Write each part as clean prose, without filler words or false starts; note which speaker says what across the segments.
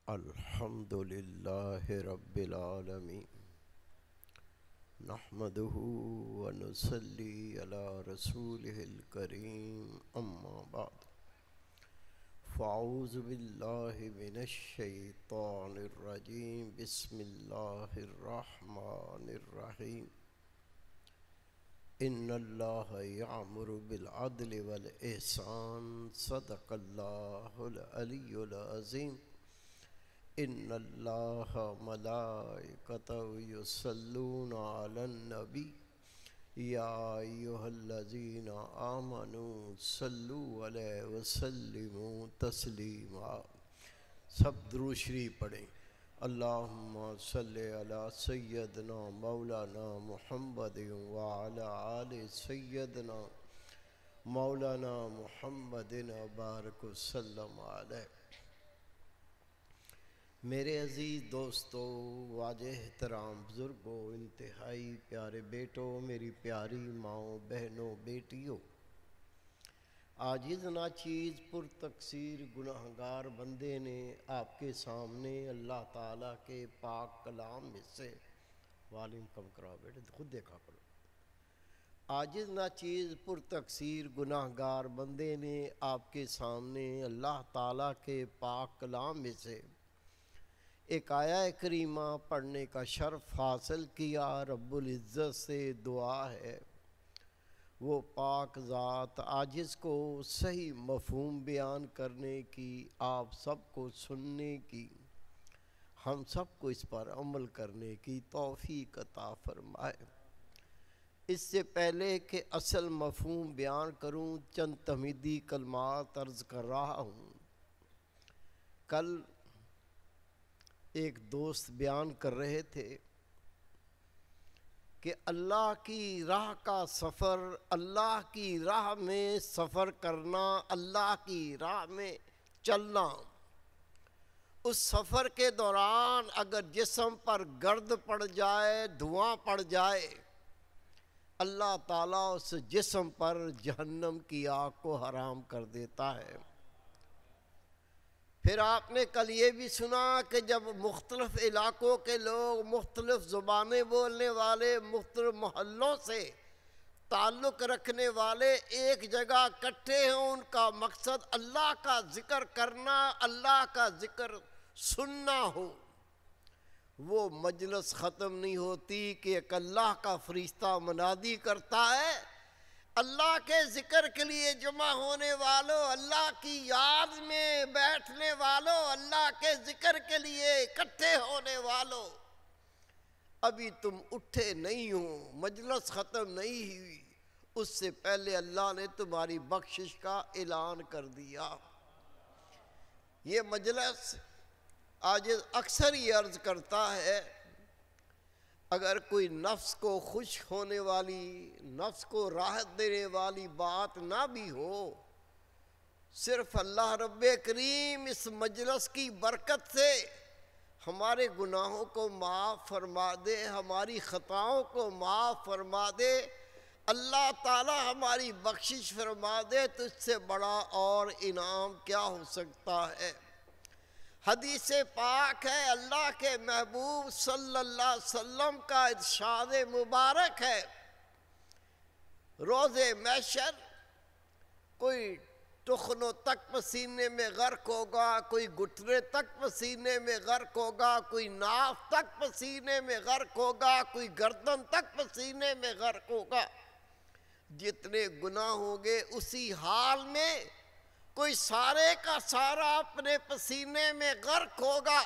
Speaker 1: الحمد لله رب العالمين نحمده ونصلي على رسوله الكريم أما بعد فأعوذ بالله من الشيطان الرجيم بسم الله الرحمن الرحيم إن الله يأمر بالعدل والإحسان صدق الله العلي العظيم إن الله ملائكته يصلون على النبي يا أيها الذين آمنوا صلوا عليه وسلموا تسليما. سب درود شریف پڑھیں. اللہم صلی علی سیدنا مولانا محمد وعلی آل سیدنا مولانا محمد وبارک وسلم علیہ. میرے عزیز دوستو، واجہ احترام بزرگوں، انتہائی پیارے بیٹوں، میری پیاری ماؤں، بہنوں، بیٹیوں، عاجز ناچیز پر تقصیر گناہگار بندے نے آپ کے سامنے اللہ تعالیٰ کے پاک کلام میں سے والیم کم کرا بیٹے خود دیکھا کرو. عاجز ناچیز پر تقصیر گناہگار بندے نے آپ کے سامنے اللہ تعالیٰ کے پاک کلام میں سے ایک آیہ کریمہ پڑھنے کا شرف حاصل کیا. رب العزت سے دعا ہے وہ پاک ذات عاجز کو صحیح مفہوم بیان کرنے کی، آپ سب کو سننے کی، ہم سب کو اس پر عمل کرنے کی توفیق عطا فرمائے. اس سے پہلے کہ اصل مفہوم بیان کروں، چند تمہیدی کلمات عرض کر رہا ہوں. کل ایک دوست بیان کر رہے تھے کہ اللہ کی راہ کا سفر، اللہ کی راہ میں سفر کرنا، اللہ کی راہ میں چلنا، اس سفر کے دوران اگر جسم پر گرد پڑ جائے، دھواں پڑ جائے، اللہ تعالیٰ اس جسم پر جہنم کی آگ کو حرام کر دیتا ہے. پھر آپ نے کل یہ بھی سنا کہ جب مختلف علاقوں کے لوگ، مختلف زبانیں بولنے والے، مختلف محلوں سے تعلق رکھنے والے ایک جگہ اکٹھے ہوں، ان کا مقصد اللہ کا ذکر کرنا، اللہ کا ذکر سننا ہو، وہ مجلس ختم نہیں ہوتی کہ ایک اللہ کا فرشتہ منادی کرتا ہے، اللہ کے ذکر کے لیے جمع ہونے والوں، اللہ کی یاد میں بیٹھنے والوں، اللہ کے ذکر کے لیے اکٹھے ہونے والوں، ابھی تم اٹھے نہیں ہو، مجلس ختم نہیں ہوئی، اس سے پہلے اللہ نے تمہاری بخشش کا اعلان کر دیا. یہ مجلس آج اکثر یہ عرض کرتا ہے، اگر کوئی نفس کو خوش ہونے والی، نفس کو راحت دینے والی بات نہ بھی ہو، صرف اللہ رب کریم اس مجلس کی برکت سے ہمارے گناہوں کو معاف فرما دے، ہماری خطاؤں کو معاف فرما دے، اللہ تعالی ہماری بخشش فرما دے، تو اس سے بڑا اور انعام کیا ہو سکتا ہے. حدیث پاک ہے، اللہ کے محبوب صلی اللہ علیہ وسلم کا ارشاد مبارک ہے، روز محشر کوئی ٹخنوں تک پسینے میں غرق ہوگا، کوئی گھٹنے تک پسینے میں غرق ہوگا، کوئی ناف تک پسینے میں غرق ہوگا، کوئی گردن تک پسینے میں غرق ہوگا. جتنے گناہ ہوں گے اسی حال میں کوئی سارے کا سارا اپنے پسینے میں غرق ہوگا،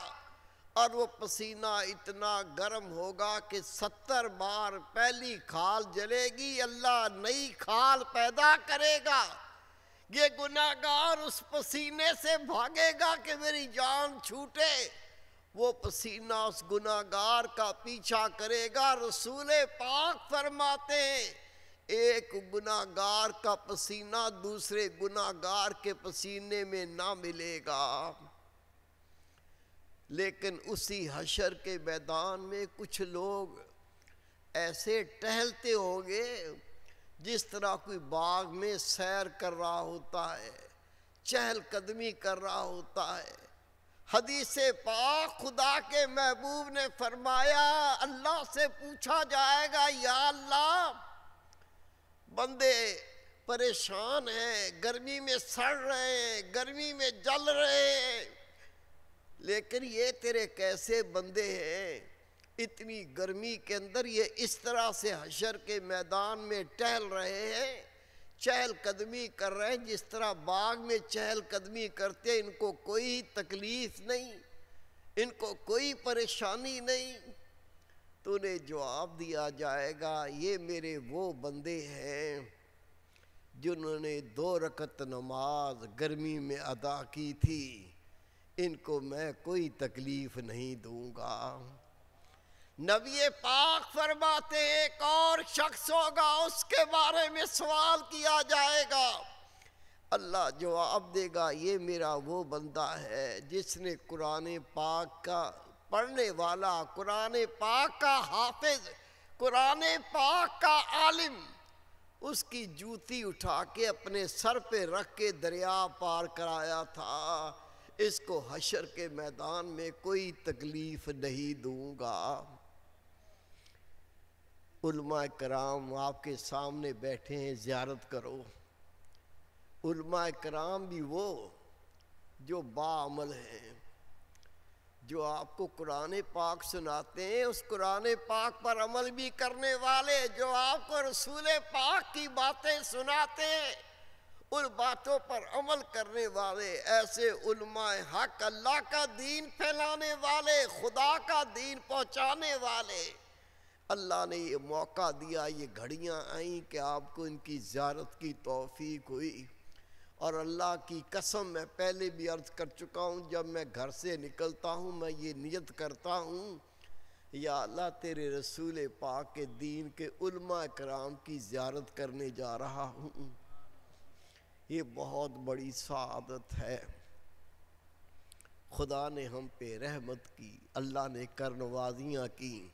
Speaker 1: اور وہ پسینہ اتنا گرم ہوگا کہ 70 بار پہلی کھال جلے گی، اللہ نئی کھال پیدا کرے گا. یہ گناہگار اس پسینے سے بھاگے گا کہ میری جان چھوٹے، وہ پسینہ اس گناہگار کا پیچھا کرے گا. رسول پاک فرماتے ہیں ایک گناہگار کا پسینہ دوسرے گناہگار کے پسینے میں نہ ملے گا. لیکن اسی حشر کے میدان میں کچھ لوگ ایسے ٹہلتے ہوں گے جس طرح کوئی باغ میں سیر کر رہا ہوتا ہے، چہل قدمی کر رہا ہوتا ہے، حدیث پاک خدا کے محبوب نے فرمایا اللہ سے پوچھا جائے گا یا اللہ بندے پریشان ہیں، گرمی میں سڑ رہے ہیں، گرمی میں جل رہے ہیں، لیکن یہ تیرے کیسے بندے ہیں اتنی گرمی کے اندر یہ اس طرح سے حشر کے میدان میں ٹہل رہے ہیں، چہل قدمی کر رہے ہیں جس طرح باغ میں چہل قدمی کرتے ہیں، ان کو کوئی تکلیف نہیں، ان کو کوئی پریشانی نہیں۔ تو نے جواب دیا جائے گا یہ میرے وہ بندے ہیں جنہوں نے 2 رکعت نماز گرمی میں ادا کی تھی، ان کو میں کوئی تکلیف نہیں دوں گا۔ نبی پاک فرماتے ہیں ایک اور شخص ہوگا اس کے بارے میں سوال کیا جائے گا، اللہ جواب دے گا یہ میرا وہ بندہ ہے جس نے قرآن پاک کا پڑھنے والا، قرآن پاک کا حافظ، قرآن پاک کا عالم، اس کی جوتی اٹھا کے اپنے سر پہ رکھ کے دریا پار کرایا تھا، اس کو حشر کے میدان میں کوئی تکلیف نہیں دوں گا۔ علماء کرام آپ کے سامنے بیٹھے ہیں، زیارت کرو۔ علماء کرام بھی وہ جو باعمل ہیں، جو آپ کو قرآن پاک سناتے ہیں، اس قرآن پاک پر عمل بھی کرنے والے، جو آپ کو رسول پاک کی باتیں سناتے ہیں ان باتوں پر عمل کرنے والے، ایسے علماء حق، اللہ کا دین پھیلانے والے، خدا کا دین پہنچانے والے، اللہ نے یہ موقع دیا، یہ گھڑیاں آئیں کہ آپ کو ان کی زیارت کی توفیق ہوئی۔ اور اللہ کی قسم میں پہلے بھی عرض کر چکا ہوں، جب میں گھر سے نکلتا ہوں میں یہ نیت کرتا ہوں یا اللہ تیرے رسول پاک کے دین کے علماء کرام کی زیارت کرنے جا رہا ہوں، یہ بہت بڑی سعادت ہے۔ خدا نے ہم پہ رحمت کی، اللہ نے کرنوازیاں کی،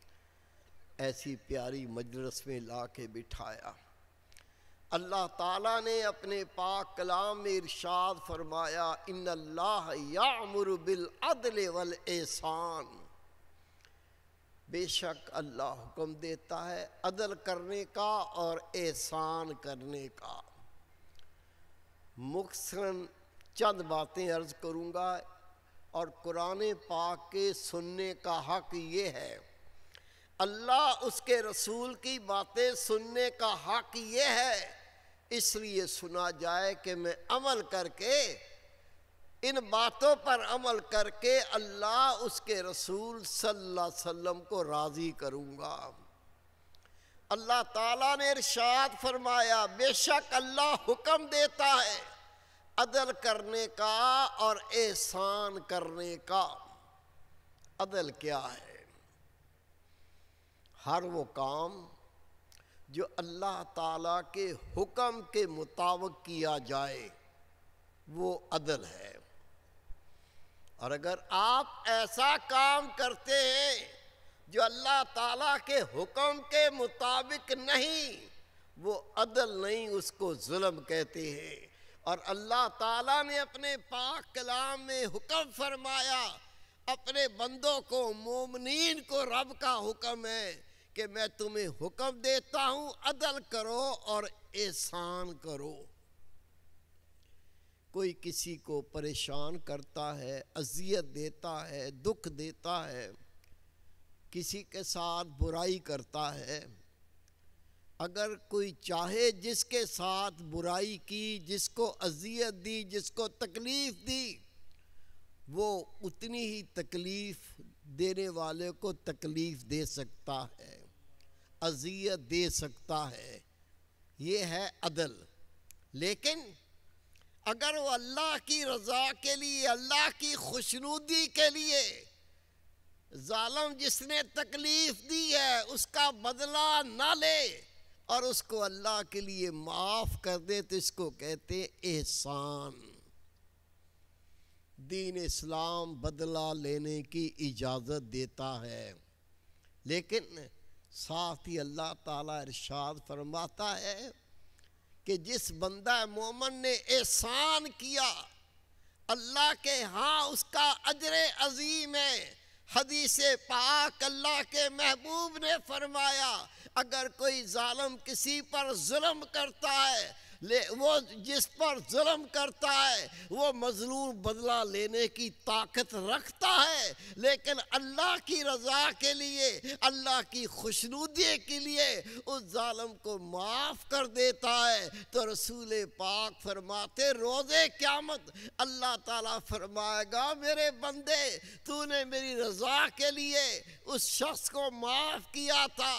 Speaker 1: ایسی پیاری مجلس میں لا کے بٹھایا۔ اللہ تعالیٰ نے اپنے پاک کلام میں ارشاد فرمایا ان اللہ یأمر بالعدل والاحسان، بے شک اللہ حکم دیتا ہے عدل کرنے کا اور احسان کرنے کا۔ مختصراً چند باتیں عرض کروں گا، اور قرآن پاک کے سننے کا حق یہ ہے، اللہ اس کے رسول کی باتیں سننے کا حق یہ ہے، اس لیے سنا جائے کہ میں عمل کر کے ان باتوں پر عمل کر کے اللہ اس کے رسول صلی اللہ علیہ وسلم کو راضی کروں گا۔ اللہ تعالیٰ نے ارشاد فرمایا بے شک اللہ حکم دیتا ہے عدل کرنے کا اور احسان کرنے کا۔ عدل کیا ہے؟ ہر وہ کام جو اللہ تعالیٰ کے حکم کے مطابق کیا جائے وہ عدل ہے، اور اگر آپ ایسا کام کرتے ہیں جو اللہ تعالیٰ کے حکم کے مطابق نہیں، وہ عدل نہیں، اس کو ظلم کہتے ہیں۔ اور اللہ تعالیٰ نے اپنے پاک کلام میں حکم فرمایا اپنے بندوں کو، مومنین کو، رب کا حکم ہے کہ میں تمہیں حکم دیتا ہوں عدل کرو اور احسان کرو۔ کوئی کسی کو پریشان کرتا ہے، اذیت دیتا ہے، دکھ دیتا ہے، کسی کے ساتھ برائی کرتا ہے، اگر کوئی چاہے جس کے ساتھ برائی کی، جس کو اذیت دی، جس کو تکلیف دی، وہ اتنی ہی تکلیف دینے والے کو تکلیف دے سکتا ہے، اذیت دے سکتا ہے، یہ ہے عدل۔ لیکن اگر وہ اللہ کی رضا کے لیے، اللہ کی خوشنودی کے لیے، ظالم جس نے تکلیف دی ہے اس کا بدلہ نہ لے اور اس کو اللہ کے لیے معاف کر دے تو اس کو کہتے احسان۔ دین اسلام بدلہ لینے کی اجازت دیتا ہے، لیکن ساتھ ہی اللہ تعالیٰ ارشاد فرماتا ہے کہ جس بندہ مومن نے احسان کیا، اللہ کے ہاں اس کا اجر عظیم ہے۔ حدیث پاک اللہ کے محبوب نے فرمایا اگر کوئی ظالم کسی پر ظلم کرتا ہے، وہ جس پر ظلم کرتا ہے وہ مظلوم بدلہ لینے کی طاقت رکھتا ہے، لیکن اللہ کی رضا کے لیے، اللہ کی خوشنودی کے لیے اس ظالم کو معاف کر دیتا ہے۔ تو رسول پاک فرماتے روز قیامت اللہ تعالیٰ فرمائے گا میرے بندے تو نے میری رضا کے لیے اس شخص کو معاف کیا تھا،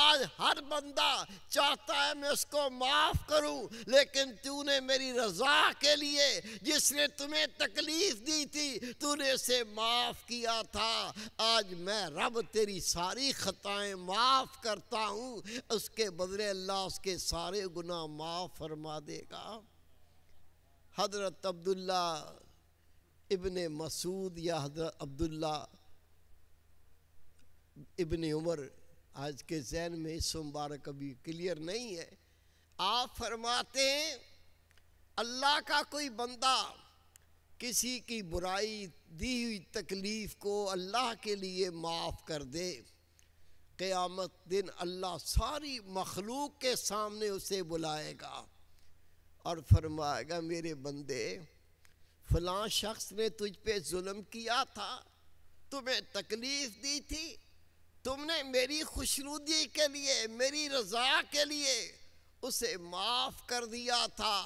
Speaker 1: آج ہر بندہ چاہتا ہے میں اس کو معاف کروں، لیکن تو نے میری رضا کے لیے جس نے تمہیں تکلیف دی تھی تو نے اسے معاف کیا تھا، آج میں رب تیری ساری خطائیں معاف کرتا ہوں، اس کے بدلے اللہ اس کے سارے گناہ معاف فرما دے گا۔ حضرت عبداللہ ابن مسعود یا حضرت عبداللہ ابن عمر، آج کے ذہن میں اس مبارک ابھی کلیئر نہیں ہے، آپ فرماتے ہیں اللہ کا کوئی بندہ کسی کی برائی دی ہوئی تکلیف کو اللہ کے لیے معاف کر دے، قیامت دن اللہ ساری مخلوق کے سامنے اسے بلائے گا اور فرمائے گا میرے بندے فلاں شخص نے تجھ پہ ظلم کیا تھا، تمہیں تکلیف دی تھی، تم نے میری خوشنودی کے لیے، میری رضا کے لیے اسے معاف کر دیا تھا،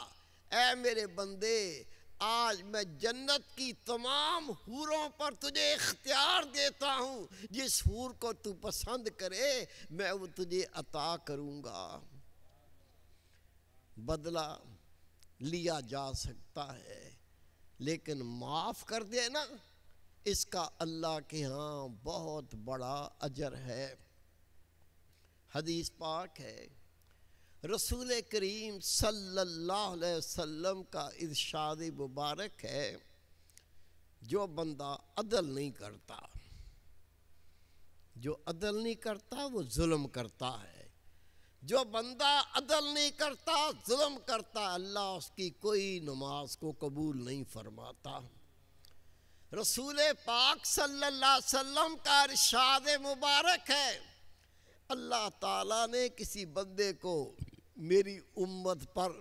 Speaker 1: اے میرے بندے آج میں جنت کی تمام حوروں پر تجھے اختیار دیتا ہوں، جس حور کو تو پسند کرے میں وہ تجھے عطا کروں گا۔ بدلہ لیا جا سکتا ہے لیکن معاف کر دینا اس کا اللہ کے ہاں بہت بڑا اجر ہے۔ حدیث پاک ہے، رسول کریم صلی اللہ علیہ وسلم کا ارشاد مبارک ہے جو بندہ عدل نہیں کرتا، جو عدل نہیں کرتا وہ ظلم کرتا ہے، جو بندہ عدل نہیں کرتا ظلم کرتا اللہ اس کی کوئی نماز کو قبول نہیں فرماتا۔ رسول پاک صلی اللہ علیہ وسلم کا ارشاد مبارک ہے اللہ تعالیٰ نے کسی بندے کو میری امت پر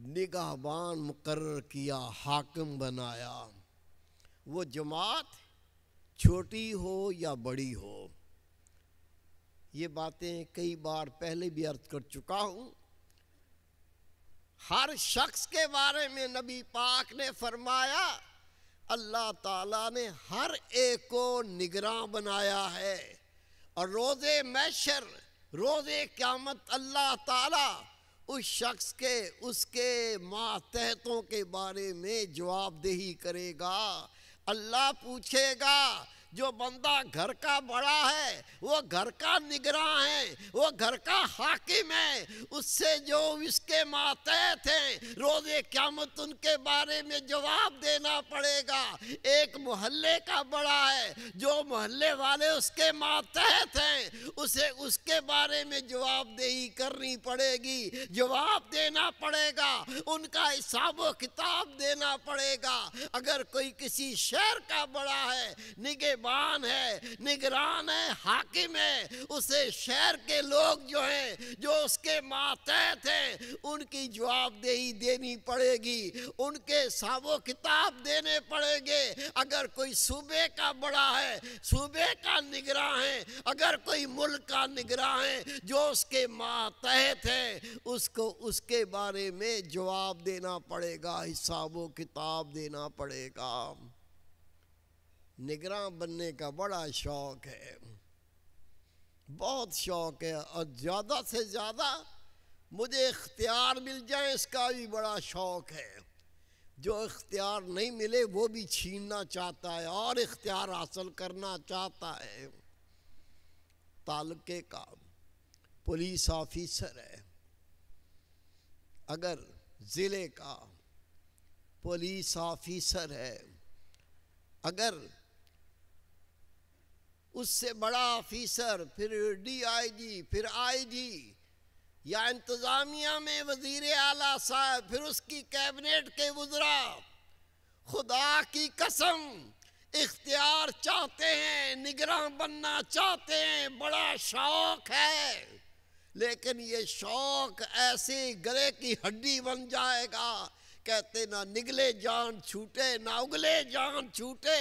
Speaker 1: نگہبان مقرر کیا، حاکم بنایا، وہ جماعت چھوٹی ہو یا بڑی ہو۔ یہ باتیں کئی بار پہلے بھی عرض کر چکا ہوں، ہر شخص کے بارے میں نبی پاک نے فرمایا اللہ تعالیٰ نے ہر ایک کو نگراں بنایا ہے، اور روز محشر، روز قیامت اللہ تعالیٰ اس شخص کے، اس کے ماتحتوں کے بارے میں جواب دہی کرے گا۔ اللہ پوچھے گا جو بندہ گھر کا بڑا ہے، وہ گھر کا نگراں ہے، وہ گھر کا حاکم ہے، اس سے جو اس کے ماتحت ہیں روز قیامت ان کے بارے میں جواب دینا پڑے گا۔ ایک محلے کا بڑا ہے، جو محلے والے اس کے ماتحت ہیں اسے اس کے بارے میں جواب دہی کرنی پڑے گی، جواب دینا پڑے گا، ان کا حساب و کتاب دینا پڑے گا۔ اگر کوئی کسی شہر کا بڑا ہے، نگہبان ہے، نگران ہے، حاکم ہے، اسے شہر کے لوگ جو ہیں، جو اس کے ماتحت ہیں، ان کی جواب دہی دینی پڑے گی، ان کے حساب و کتاب دینے پڑے گے۔ اگر کوئی صوبے کا بڑا ہے، صوبے کا نگراں ہے، اگر کوئی ملک کا نگراں ہے جو اس کے ماتحت ہے، اس کو اس کے بارے میں جواب دینا پڑے گا، حساب و کتاب دینا پڑے گا۔ نگراں بننے کا بڑا شوق ہے، بہت شوق ہے، اور زیادہ سے زیادہ مجھے اختیار مل جائے اس کا بھی بڑا شوق ہے۔ جو اختیار نہیں ملے وہ بھی چھیننا چاہتا ہے اور اختیار حاصل کرنا چاہتا ہے۔ تعلقے کا پولیس آفیسر ہے، اگر ضلع کا پولیس آفیسر ہے، اگر اس سے بڑا آفیسر، پھر ڈی آئی جی، پھر آئی جی، یا انتظامیہ میں وزیر اعلیٰ صاحب، پھر اس کی کیبنٹ کے وزراء، خدا کی قسم اختیار چاہتے ہیں، نگراں بننا چاہتے ہیں، بڑا شوق ہے، لیکن یہ شوق ایسی گلے کی ہڈی بن جائے گا، کہتے نہ نگلے جان چھوٹے نہ اگلے جان چھوٹے۔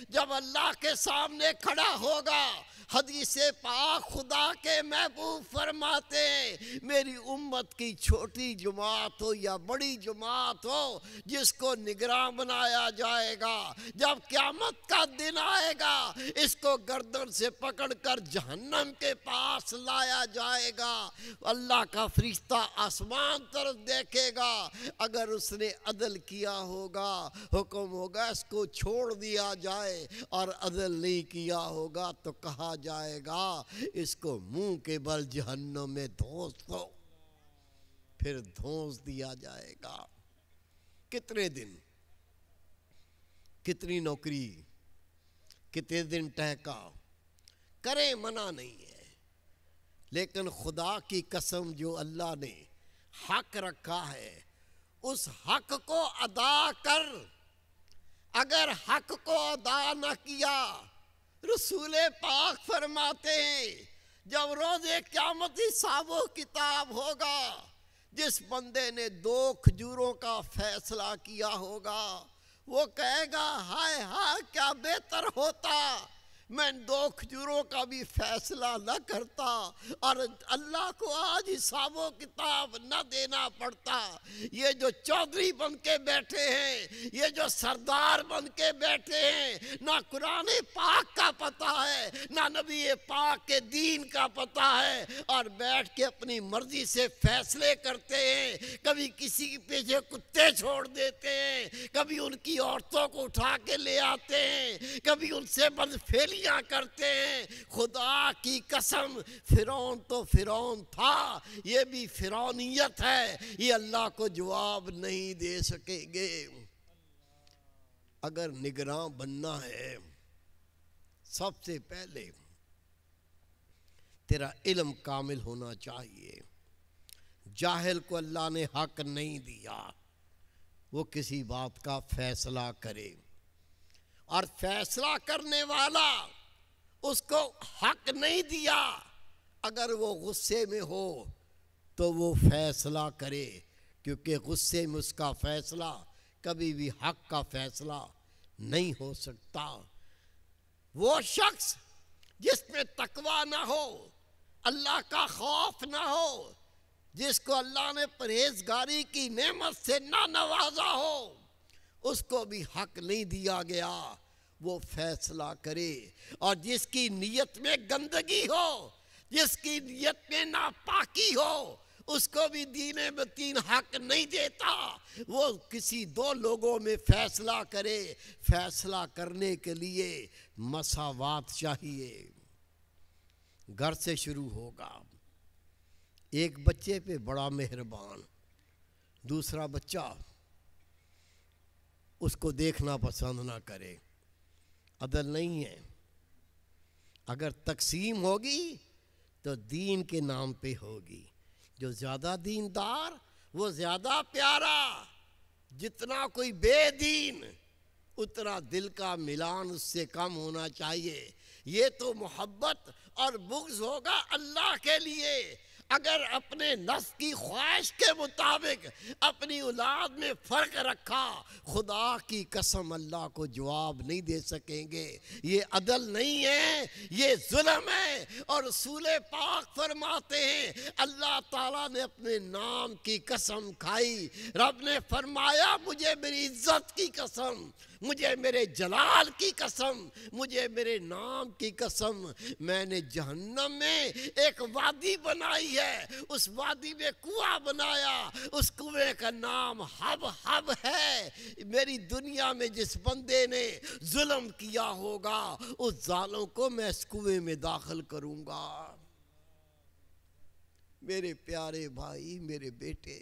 Speaker 1: جب اللہ کے سامنے کھڑا ہوگا، حدیث پاک خدا کے محبوب فرماتے ہیں میری امت کی چھوٹی جماعت ہو یا بڑی جماعت ہو، جس کو نگراں بنایا جائے گا، جب قیامت کا دن آئے گا اس کو گردن سے پکڑ کر جہنم کے پاس لایا جائے گا۔ اللہ کا فرشتہ آسمان طرف دیکھے گا، اگر اس نے عدل کیا ہوگا حکم ہوگا اس کو چھوڑ دیا جائے، اور عدل نہیں کیا ہوگا تو کہا جائے گا اس کو منہ کے بل جہنم میں دھونس دو، پھر دھونس دیا جائے گا۔ کتنے دن، کتنی نوکری، کتنے دن ٹہکا کریں، منع نہیں ہے، لیکن خدا کی قسم جو اللہ نے حق رکھا ہے اس حق کو ادا کر۔ اگر حق کو ادا نہ کیا، رسول پاک فرماتے ہیں جب روز قیامت حساب و کتاب ہوگا، جس بندے نے 2 کھجوروں کا فیصلہ کیا ہوگا وہ کہے گا ہائے ہائے کیا بہتر ہوتا میں 2 کھجوروں کا بھی فیصلہ نہ کرتا اور اللہ کو آج حساب و کتاب نہ دینا پڑتا۔ یہ جو چودھری بن کے بیٹھے ہیں، یہ جو سردار بن کے بیٹھے ہیں، نہ قرآن پاک کا پتہ ہے نہ نبی پاک کے دین کا پتہ ہے، اور بیٹھ کے اپنی مرضی سے فیصلے کرتے ہیں۔ کبھی کسی کے پیچھے کتے چھوڑ دیتے ہیں، کبھی ان کی عورتوں کو اٹھا کے لے آتے ہیں، کبھی ان سے بدفعلی کرتے ہیں۔ خدا کی قسم فرعون تو فرعون تھا، یہ بھی فرعونیت ہے، یہ اللہ کو جواب نہیں دے سکیں گے۔ اگر نگراں بننا ہے سب سے پہلے تیرا علم کامل ہونا چاہیے۔ جاہل کو اللہ نے حق نہیں دیا وہ کسی بات کا فیصلہ کرے، اور فیصلہ کرنے والا اس کو حق نہیں دیا، اگر وہ غصے میں ہو تو وہ فیصلہ کرے، کیونکہ غصے میں اس کا فیصلہ کبھی بھی حق کا فیصلہ نہیں ہو سکتا۔ وہ شخص جس میں تقوی نہ ہو، اللہ کا خوف نہ ہو، جس کو اللہ نے پرہیزگاری کی نعمت سے نہ نوازا ہو، اس کو بھی حق نہیں دیا گیا وہ فیصلہ کرے۔ اور جس کی نیت میں گندگی ہو، جس کی نیت میں ناپاکی ہو، اس کو بھی دین متین حق نہیں دیتا وہ کسی 2 لوگوں میں فیصلہ کرے۔ فیصلہ کرنے کے لیے مساوات چاہیے، گھر سے شروع ہوگا۔ ایک بچے پہ بڑا مہربان، دوسرا بچہ اس کو دیکھنا پسند نہ کرے، عدل نہیں ہے۔ اگر تقسیم ہوگی تو دین کے نام پہ ہوگی، جو زیادہ دیندار وہ زیادہ پیارا، جتنا کوئی بے دین اتنا دل کا ملان اس سے کم ہونا چاہیے۔ یہ تو محبت اور بغض ہوگا اللہ کے لیے۔ اگر اپنے نفس کی خواہش کے مطابق اپنی اولاد میں فرق رکھا، خدا کی قسم اللہ کو جواب نہیں دے سکیں گے۔ یہ عدل نہیں ہے، یہ ظلم ہے۔ اور رسول پاک فرماتے ہیں اللہ تعالیٰ نے اپنے نام کی قسم کھائی، رب نے فرمایا مجھے میری عزت کی قسم، مجھے میرے جلال کی قسم، مجھے میرے نام کی قسم، میں نے جہنم میں ایک وادی بنائی ہے، اس وادی میں کنواں بنایا، اس کنویں کا نام حب حب ہے۔ میری دنیا میں جس بندے نے ظلم کیا ہوگا اس ظالم کو میں اس کنویں میں داخل کروں گا۔ میرے پیارے بھائی، میرے بیٹے،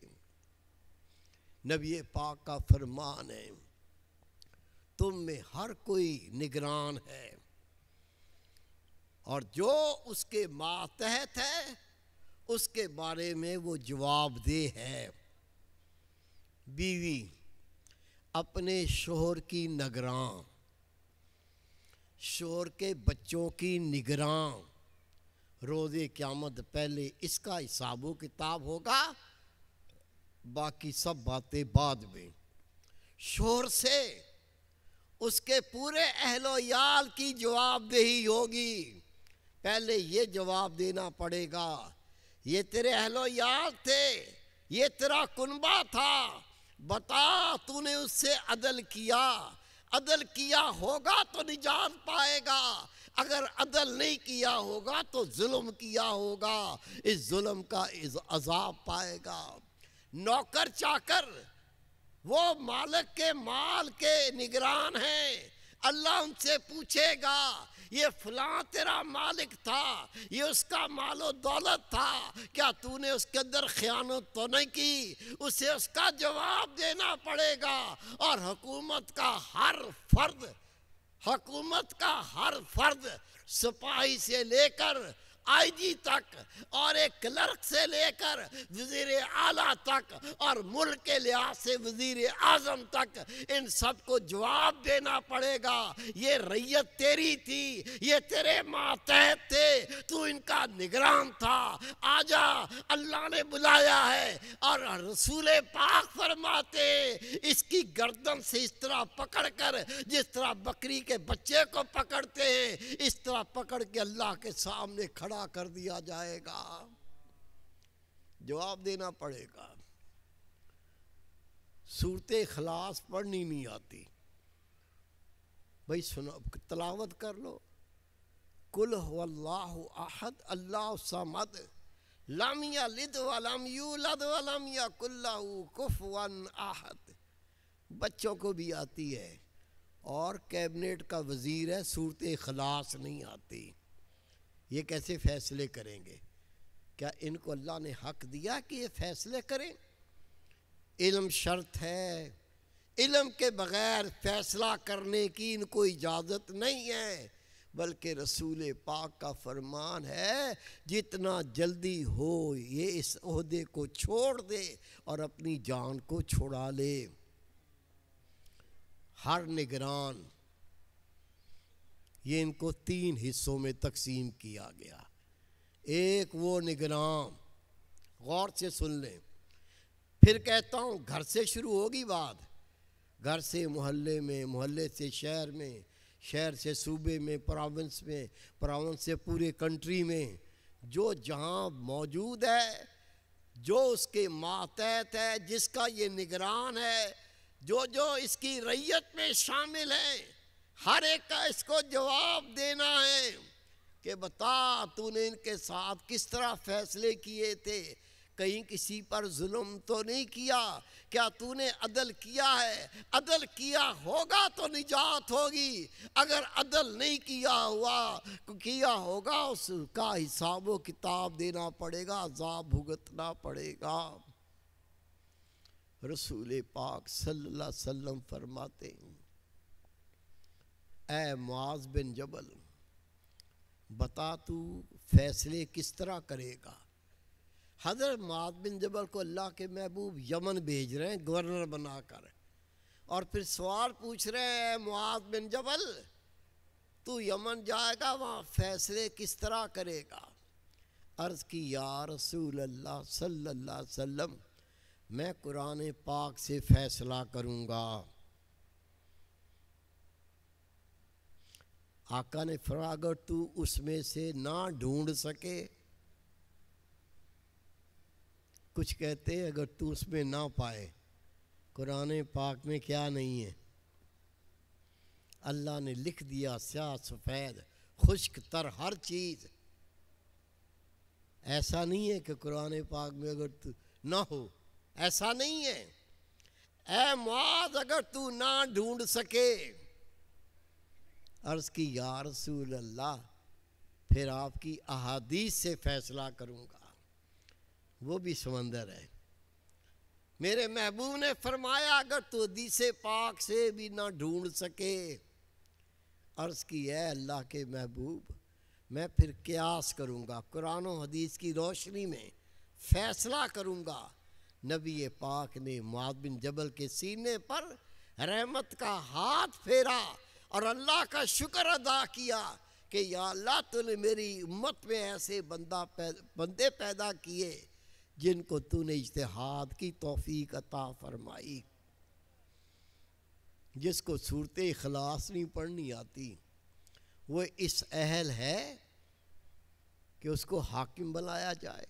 Speaker 1: نبی پاک کا فرمان ہے تم میں ہر کوئی نگران ہے، اور جو اس کے ماتحت ہے اس کے بارے میں وہ جواب دہ ہے۔ بیوی اپنے شوہر کی نگراں، شوہر کے بچوں کی نگراں، روز قیامت پہلے اس کا حساب و کتاب ہوگا، باقی سب باتیں بعد میں۔ شوہر سے اس کے پورے اہل و عیال کی جواب دہی ہوگی، پہلے یہ جواب دینا پڑے گا، یہ تیرے اہل و عیال تھے، یہ تیرا کنبہ تھا، بتا تو نے اس سے عدل کیا؟ عدل کیا ہوگا تو نجات پائے گا، اگر عدل نہیں کیا ہوگا تو ظلم کیا ہوگا، اس ظلم کا عذاب پائے گا۔ نوکر چاکر وہ مالک کے مال کے نگران ہیں، اللہ ان سے پوچھے گا یہ فلاں تیرا مالک تھا، یہ اس کا مال و دولت تھا، کیا تو نے اس کے اندر خیانت تو نہیں کی؟ اسے اس کا جواب دینا پڑے گا۔ اور حکومت کا ہر فرد سپاہی سے لے کر آئی جی تک، اور ایک کلرک سے لے کر وزیر اعلیٰ تک، اور ملک کے لحاظ سے وزیر اعظم تک، ان سب کو جواب دینا پڑے گا۔ یہ رعیت تیری تھی، یہ تیرے ماتحت تھے، تو ان کا نگران تھا، آجا اللہ نے بلایا ہے۔ اور رسول پاک فرماتے اس کی گردن سے اس طرح پکڑ کر، جس طرح بکری کے بچے کو پکڑتے ہیں، اس طرح پکڑ کے اللہ کے سامنے کھڑا کر دیا جائے گا، جواب دینا پڑے گا۔ سورۃ اخلاص پڑھنی نہیں آتی بھائی، سنو تلاوت کر لو، قل هو اللہ احد اللہ الصمد لم یلد ولم یولد ولم یکن لہ کفوا احد، بچوں کو بھی آتی ہے، اور کیبنٹ کا وزیر ہے، سورۃ اخلاص نہیں آتی، یہ کیسے فیصلے کریں گے؟ کیا ان کو اللہ نے حق دیا کہ یہ فیصلے کریں؟ علم شرط ہے، علم کے بغیر فیصلہ کرنے کی ان کو اجازت نہیں ہے، بلکہ رسول پاک کا فرمان ہے جتنا جلدی ہو یہ اس عہدے کو چھوڑ دے اور اپنی جان کو چھڑا لے۔ ہر نگران، یہ ان کو 3 حصوں میں تقسیم کیا گیا۔ ایک وہ نگران، غور سے سن لیں، پھر کہتا ہوں گھر سے شروع ہوگی بات، گھر سے محلے میں، محلے سے شہر میں، شہر سے صوبے میں، پراونس میں، پراونس سے پورے کنٹری میں، جو جہاں موجود ہے، جو اس کے ماتحت ہے، جس کا یہ نگران ہے، جو اس کی رعیت میں شامل ہیں، ہر ایک کا اس کو جواب دینا ہے کہ بتا تو نے ان کے ساتھ کس طرح فیصلے کیے تھے، کہیں کسی پر ظلم تو نہیں کیا، کیا تو نے عدل کیا ہے؟ عدل کیا ہوگا تو نجات ہوگی، اگر عدل نہیں کیا ہوگا اس کا حساب و کتاب دینا پڑے گا، عذاب بھگتنا پڑے گا۔ رسول پاک صلی اللہ علیہ وسلم فرماتے ہیں اے معاذ بن جبل، بتا تو فیصلے کس طرح کرے گا؟ حضرت معاذ بن جبل کو اللہ کے محبوب یمن بھیج رہے ہیں گورنر بنا کر، اور پھر سوال پوچھ رہے ہیں اے معاذ بن جبل، تو یمن جائے گا، وہاں فیصلے کس طرح کرے گا؟ عرض کی یا رسول اللہ صلی اللہ علیہ وسلم، میں قرآن پاک سے فیصلہ کروں گا۔ آقا نے فرمایا اگر تو اس میں سے نہ ڈھونڈ سکے، کچھ کہتے ہیں اگر تو اس میں نہ پائے، قرآن پاک میں کیا نہیں ہے، اللہ نے لکھ دیا سیاہ سفید خشک تر ہر چیز، ایسا نہیں ہے کہ قرآن پاک میں اگر تو نہ ہو، ایسا نہیں ہے۔ اے معاذ اگر تو نہ ڈھونڈ سکے، عرض کی یا رسول اللہ پھر آپ کی احادیث سے فیصلہ کروں گا، وہ بھی سمندر ہے۔ میرے محبوب نے فرمایا اگر تو حدیث پاک سے بھی نہ ڈھونڈ سکے، عرض کی اے اللہ کے محبوب میں پھر قیاس کروں گا، قرآن و حدیث کی روشنی میں فیصلہ کروں گا۔ نبی پاک نے معاذ بن جبل کے سینے پر رحمت کا ہاتھ پھیرا اور اللہ کا شکر ادا کیا کہ یا اللہ تو نے میری امت میں ایسے بندے پیدا کیے جن کو تو نے اجتہاد کی توفیق عطا فرمائی. جس کو صورت اخلاص نہیں پڑھنی آتی وہ اس اہل ہے کہ اس کو حاکم بنایا جائے،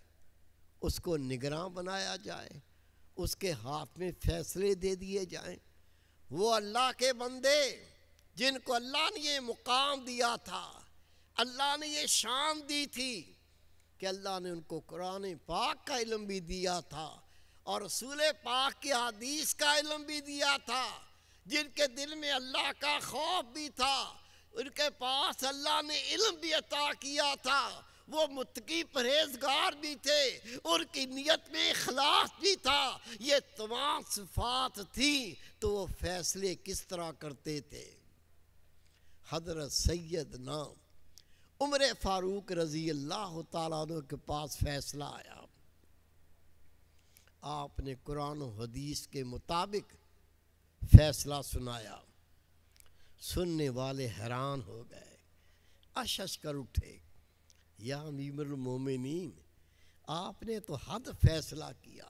Speaker 1: اس کو نگراں بنایا جائے، اس کے ہاتھ میں فیصلے دے دیے جائیں. وہ اللہ کے بندے جن کو اللہ نے یہ مقام دیا تھا، اللہ نے یہ شان دی تھی کہ اللہ نے ان کو قرآن پاک کا علم بھی دیا تھا اور رسول پاک کی حدیث کا علم بھی دیا تھا، جن کے دل میں اللہ کا خوف بھی تھا، ان کے پاس اللہ نے علم بھی عطا کیا تھا، وہ متقی پرہیزگار بھی تھے، ان کی نیت میں اخلاص بھی تھا. یہ تمام صفات تھیں تو وہ فیصلے کس طرح کرتے تھے. حضرت سیدنا عمر فاروق رضی اللہ تعالیٰ عنہ کے پاس فیصلہ آیا. آپ نے قرآن و حدیث کے مطابق فیصلہ سنایا. سننے والے حیران ہو گئے، اشش کر اٹھے، یا امیر المومنین آپ نے تو حد فیصلہ کیا.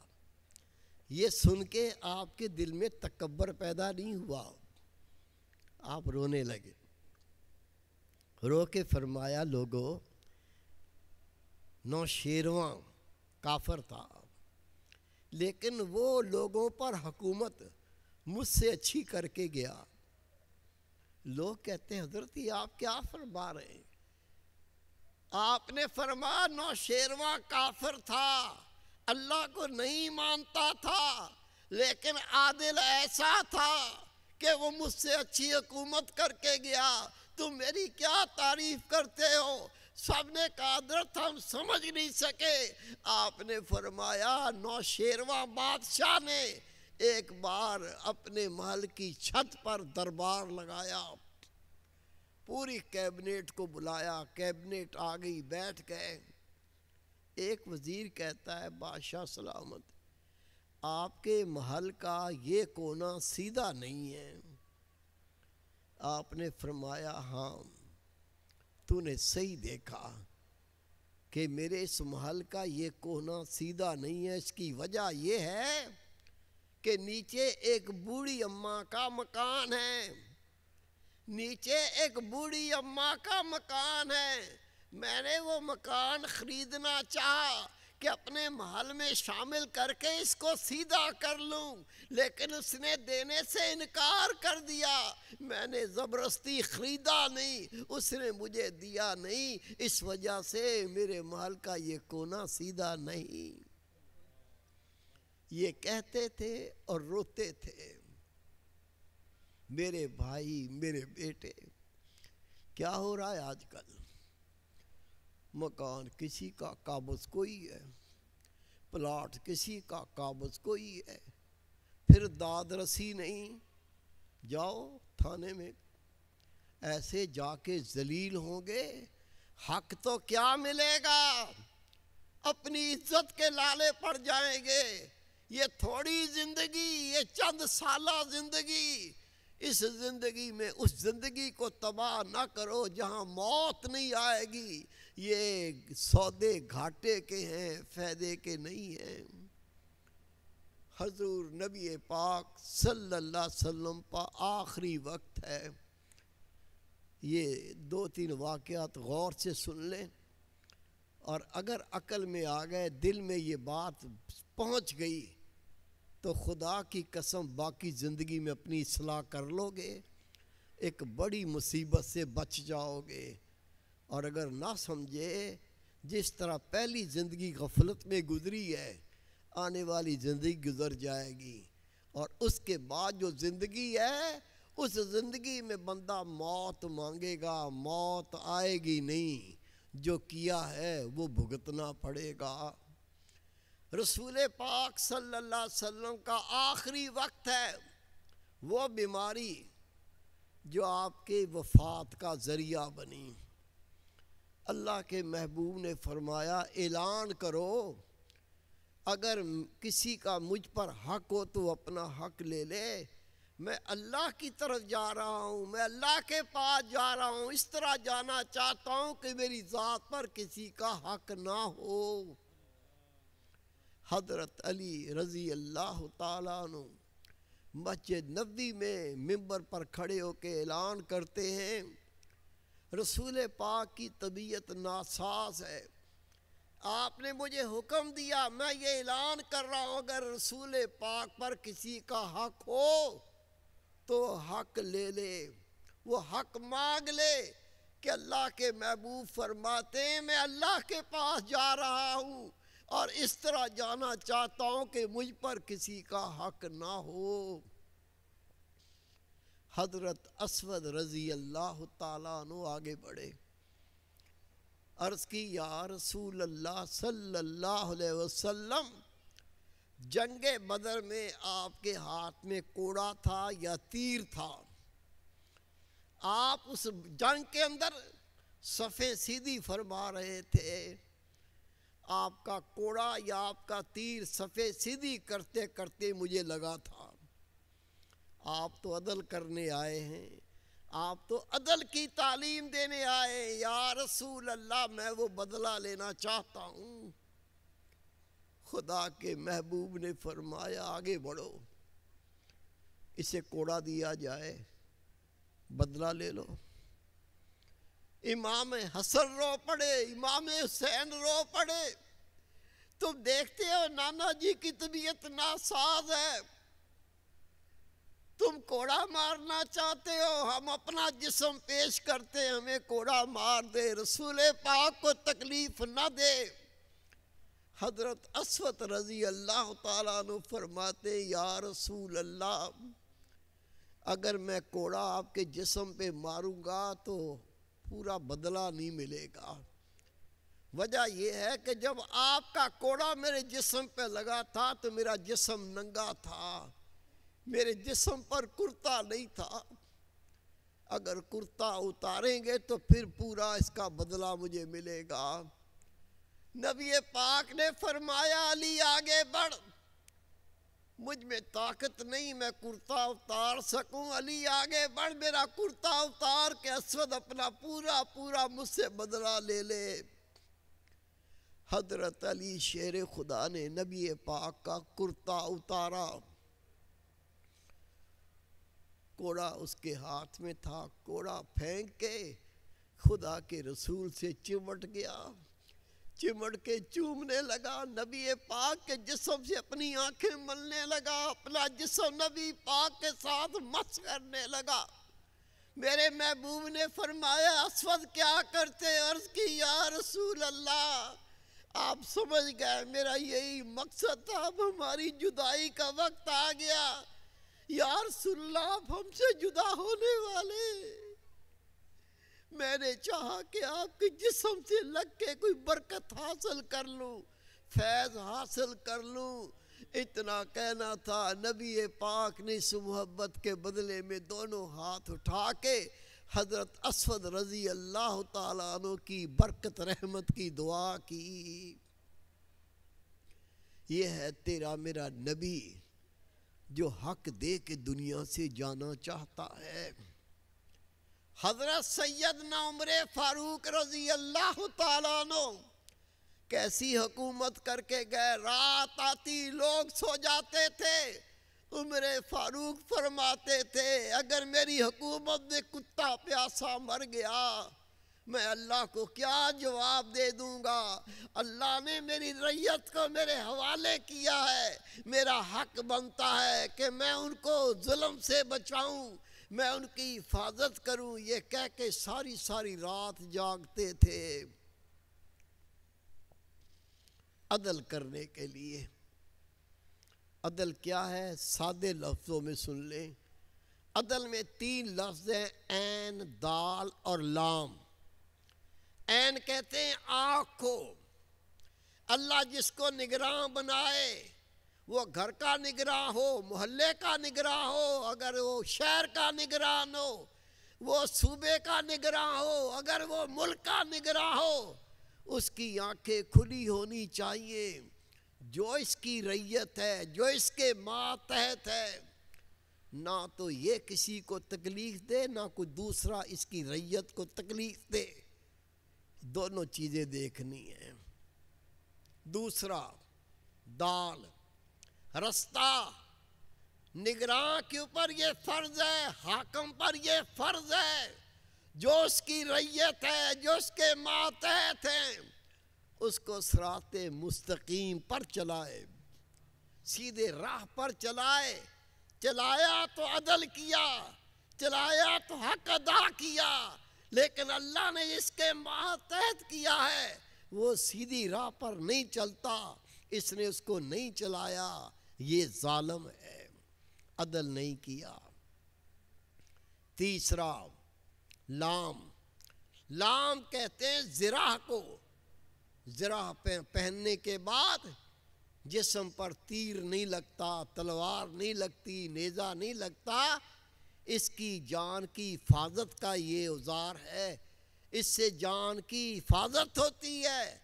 Speaker 1: یہ سن کے آپ کے دل میں تکبر پیدا نہیں ہوا؟ آپ رونے لگے. رو کے فرمایا لوگو، نوشیرواں کافر تھا لیکن وہ لوگوں پر حکومت مجھ سے اچھی کر کے گیا. لوگ کہتے ہیں حضرت یہ آپ کیا فرما رہے ہیں؟ آپ نے فرمایا نوشیرواں کافر تھا، اللہ کو نہیں مانتا تھا، لیکن عادل ایسا تھا کہ وہ مجھ سے اچھی حکومت کر کے گیا. تم میری کیا تعریف کرتے ہو؟ سب نے کہا حضرت ہم سمجھ نہیں سکے. آپ نے فرمایا نوشیرواں بادشاہ نے ایک بار اپنے محل کی چھت پر دربار لگایا، پوری کیبنیٹ کو بلایا، کیبنیٹ آ گئی، بیٹھ گئے. ایک وزیر کہتا ہے بادشاہ سلامت، آپ کے محل کا یہ کونا سیدھا نہیں ہے. آپ نے فرمایا ہاں تو نے صحیح دیکھا کہ میرے اس محل کا یہ کونا سیدھا نہیں ہے. اس کی وجہ یہ ہے کہ نیچے ایک بوڑھی اماں کا مکان ہے، نیچے ایک بوڑھی اماں کا مکان ہے. میں نے وہ مکان خریدنا چاہا کہ اپنے محل میں شامل کر کے اس کو سیدھا کر لوں، لیکن اس نے دینے سے انکار کر دیا. میں نے زبردستی خریدا نہیں، اس نے مجھے دیا نہیں، اس وجہ سے میرے محل کا یہ کونا سیدھا نہیں. یہ کہتے تھے اور روتے تھے. میرے بھائی، میرے بیٹے، کیا ہو رہا ہے آج کل؟ مکان کسی کا قابض کوئی ہے، پلاٹ کسی کا قابض کوئی ہے، پھر داد رسی نہیں. جاؤ تھانے میں، ایسے جا کے ذلیل ہوں گے، حق تو کیا ملے گا، اپنی عزت کے لالے پڑ جائیں گے. یہ تھوڑی زندگی، یہ چند سالہ زندگی، اس زندگی میں اس زندگی کو تباہ نہ کرو جہاں موت نہیں آئے گی. یہ سودے گھاٹے کے ہیں، فائدے کے نہیں ہیں. حضور نبی پاک صلی اللہ علیہ وسلم کا آخری وقت ہے. یہ 2-3 واقعات غور سے سن لیں، اور اگر عقل میں آ گئے، دل میں یہ بات پہنچ گئی تو خدا کی قسم باقی زندگی میں اپنی اصلاح کر لو گے، ایک بڑی مصیبت سے بچ جاؤ گے. اور اگر نہ سمجھے، جس طرح پہلی زندگی غفلت میں گزری ہے، آنے والی زندگی گزر جائے گی، اور اس کے بعد جو زندگی ہے، اس زندگی میں بندہ موت مانگے گا، موت آئے گی نہیں، جو کیا ہے وہ بھگتنا پڑے گا. رسول پاک صلی اللہ علیہ وسلم کا آخری وقت ہے. وہ بیماری جو آپ کے وفات کا ذریعہ بنی، اللہ کے محبوب نے فرمایا اعلان کرو، اگر کسی کا مجھ پر حق ہو تو اپنا حق لے لے. میں اللہ کی طرف جا رہا ہوں، میں اللہ کے پاس جا رہا ہوں، اس طرح جانا چاہتا ہوں کہ میری ذات پر کسی کا حق نہ ہو۔ حضرت علی رضی اللہ تعالیٰ عنہ مسجد نبوی میں منبر پر کھڑے ہو کے اعلان کرتے ہیں، رسول پاک کی طبیعت ناساز ہے، آپ نے مجھے حکم دیا، میں یہ اعلان کر رہا ہوں اگر رسول پاک پر کسی کا حق ہو تو حق لے لے، وہ حق مانگ لے کہ اللہ کے محبوب فرماتے ہیں میں اللہ کے پاس جا رہا ہوں اور اس طرح جانا چاہتا ہوں کہ مجھ پر کسی کا حق نہ ہو۔ حضرت اسود رضی اللہ تعالیٰ عنہ آگے بڑھے، عرض کی یا رسول اللہ صلی اللہ علیہ وسلم، جنگ بدر میں آپ کے ہاتھ میں کوڑا تھا یا تیر تھا؟ آپ اس جنگ کے اندر صفیں سیدھی فرما رہے تھے، آپ کا کوڑا یا آپ کا تیر صفیں سیدھی کرتے کرتے مجھے لگا تھا۔ آپ تو عدل کرنے آئے ہیں، آپ تو عدل کی تعلیم دینے آئے، یا رسول اللہ میں وہ بدلہ لینا چاہتا ہوں۔ خدا کے محبوب نے فرمایا آگے بڑھو، اسے کوڑا دیا جائے، بدلہ لے لو۔ امام حسن رو پڑے، امام حسین رو پڑے۔ تم دیکھتے ہو نانا جی کی طبیعت ناساز ہے، تم کوڑا مارنا چاہتے ہو، ہم اپنا جسم پیش کرتے، ہمیں کوڑا مار دے، رسول پاک کو تکلیف نہ دے۔ حضرت اسود رضی اللہ تعالیٰ عنہ فرماتے یا رسول اللہ، اگر میں کوڑا آپ کے جسم پہ ماروں گا تو پورا بدلہ نہیں ملے گا۔ وجہ یہ ہے کہ جب آپ کا کوڑا میرے جسم پہ لگا تھا تو میرا جسم ننگا تھا، میرے جسم پر کرتا نہیں تھا، اگر کرتا اتاریں گے تو پھر پورا اس کا بدلہ مجھے ملے گا۔ نبی پاک نے فرمایا علی آگے بڑھ، مجھ میں طاقت نہیں میں کرتا اتار سکوں، علی آگے بڑھ میرا کرتا اتار کے اسود اپنا پورا مجھ سے بدلہ لے لے۔ حضرت علی شیر خدا نے نبی پاک کا کرتا اتارا، کوڑا اس کے ہاتھ میں تھا، کوڑا پھینک کے خدا کے رسول سے چمٹ گیا، چمٹ کے چومنے لگا، نبی پاک کے جسم سے اپنی آنکھیں ملنے لگا، اپنا جسم نبی پاک کے ساتھ مس کرنے لگا۔ میرے محبوب نے فرمایا اسود کیا کرتے؟ عرض کی یا رسول اللہ، آپ سمجھ گئے میرا یہی مقصد تھا، اب ہماری جدائی کا وقت آ گیا، یا رسول اللہ آپ ہم سے جدا ہونے والے، میں نے چاہا کہ آپ کے جسم سے لگ کے کوئی برکت حاصل کر لوں، فیض حاصل کر لوں، اتنا کہنا تھا۔ نبی پاک نے اس محبت کے بدلے میں دونوں ہاتھ اٹھا کے حضرت اسود رضی اللہ تعالیٰ عنہ کی برکت رحمت کی دعا کی۔ یہ ہے تیرا میرا نبی جو حق دے کے دنیا سے جانا چاہتا ہے۔ حضرت سیدنا عمر فاروق رضی اللہ تعالیٰ عنہ کیسی حکومت کر کے گئے، رات آتی لوگ سو جاتے تھے، عمر فاروق فرماتے تھے اگر میری حکومت میں کتا پیاسا مر گیا میں اللہ کو کیا جواب دے دوں گا؟ اللہ نے میری رعیت کو میرے حوالے کیا ہے، میرا حق بنتا ہے کہ میں ان کو ظلم سے بچاؤں، میں ان کی حفاظت کروں، یہ کہہ کے ساری رات جاگتے تھے عدل کرنے کے لیے۔ عدل کیا ہے؟ سادے لفظوں میں سن لیں، عدل میں 3 لفظ ہیں، عین، دال اور لام۔ عین کہتے ہیں آنکھ کو، اللہ جس کو نگراں بنائے، وہ گھر کا نگراں ہو، محلے کا نگراں ہو، اگر وہ شہر کا نگران ہو، وہ صوبے کا نگراں ہو، اگر وہ ملک کا نگراں ہو، اس کی آنکھیں کھلی ہونی چاہیے۔ جو اس کی رعیت ہے، جو اس کے ماتحت ہے، نہ تو یہ کسی کو تکلیف دے نہ کوئی دوسرا اس کی رعیت کو تکلیف دے، دونوں چیزیں دیکھنی ہیں۔ دوسرا، دال رستہ، نگراں کے اوپر یہ فرض ہے، حاکم پر یہ فرض ہے، جو اس کی رعیت ہے، جو اس کے ماتحت ہیں، اس کو صراط مستقیم پر چلائے، سیدھے راہ پر چلائے۔ چلایا تو عدل کیا، چلایا تو حق ادا کیا، لیکن اللہ نے اس کے ماتحت کیا ہے، وہ سیدھی راہ پر نہیں چلتا، اس نے اس کو نہیں چلایا، یہ ظالم ہے، عدل نہیں کیا۔ تیسرا، لام، لام کہتے ہیں زرہ کو، زرہ پہننے کے بعد جسم پر تیر نہیں لگتا، تلوار نہیں لگتی، نیزہ نہیں لگتا، اس کی جان کی حفاظت کا یہ اوزار ہے، اس سے جان کی حفاظت ہوتی ہے۔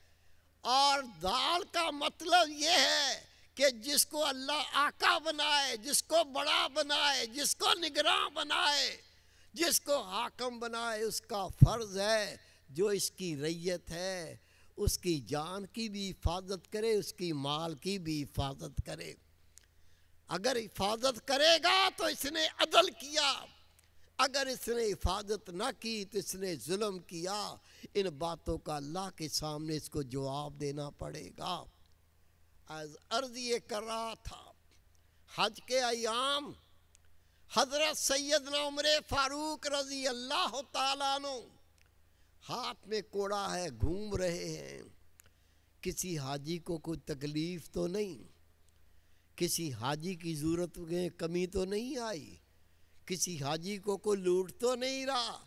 Speaker 1: اور دال کا مطلب یہ ہے کہ جس کو اللہ آقا بنائے، جس کو بڑا بنائے، جس کو نگراں بنائے، جس کو حاکم بنائے، اس کا فرض ہے جو اس کی رعیت ہے اس کی جان کی بھی حفاظت کرے، اس کی مال کی بھی حفاظت کرے۔ اگر حفاظت کرے گا تو اس نے عدل کیا، اگر اس نے حفاظت نہ کی تو اس نے ظلم کیا۔ ان باتوں کا اللہ کے سامنے اس کو جواب دینا پڑے گا۔ عرض یہ کر رہا تھا، حج کے ایام حضرت سیدنا عمر فاروق رضی اللہ تعالیٰ عنہ ہاتھ میں کوڑا ہے، گھوم رہے ہیں، کسی حاجی کو کوئی تکلیف تو نہیں، کسی حاجی کی ضرورت میں کمی تو نہیں آئی، کسی حاجی کو کوئی لوٹ تو نہیں رہا،